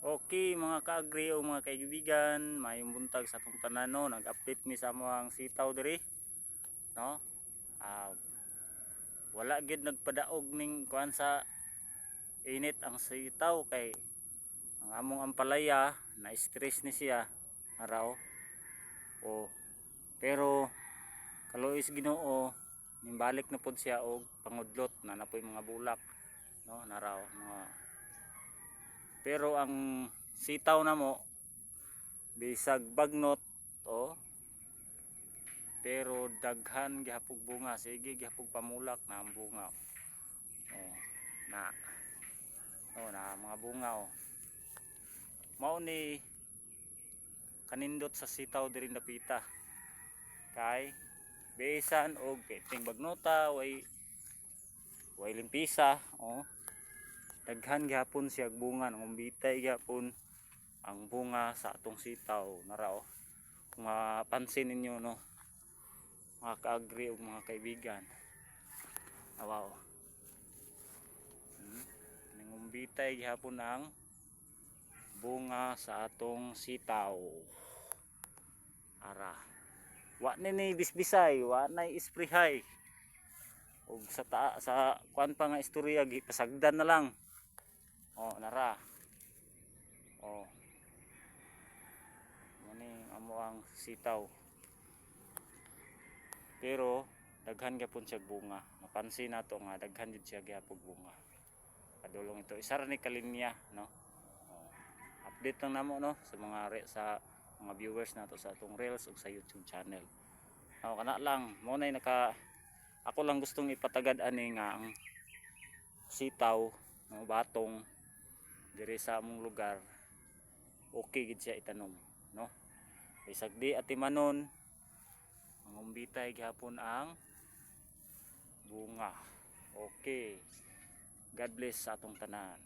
Okay mga kaagri o mga kaibigan, mayong buntag sa atong tanan no, nag-update mi sa among sitaw diri, no? Wala gid nagpadaog ning kuan sa init ang sitaw kay ang among ampalaya na stress ni siya araw. O pero kaluoy sa Ginoo, nimbalik na pud siya og pangudlot na napoy mga bulak, no? Naraw mga pero ang sitaw namo bisag bagnot o pero daghan gihapog bunga, sige gihapog pamulak na ang bunga. Na na mga bunga mao ni kanindot sa sitaw diri napita kay bisan og ting bagnota way limpisa daghan gihapon siya bunga, ngumbitay gihapon ang bunga sa atong sitaw nara kung mapansin ninyo no mga kaagri o mga kaibigan. Wow. Ngumbitay gihapon ang bunga sa atong sitaw. Ara. Wa ni bisbisay, wa nay isprihay. Og sa kuan pa nga istorya gipasagdan na lang. Nara. Mani amo ang sitaw. Pero daghan gyapon siya bunga. Mapansin nato nga daghan jud siya gyapon bunga. Padulong ito. Isa ra ni kalinya, no? Update lang namo no sa mga viewers nato sa atong Reels ug sa YouTube channel. Kana lang mo nay ako lang gustong ipatagad ani nga ang sitaw no batong diri sa among lugar okay gid siya itanom, no? Bisag di atimanon mangumbitay gihapon ang bunga. Okay. God bless sa atong tanan.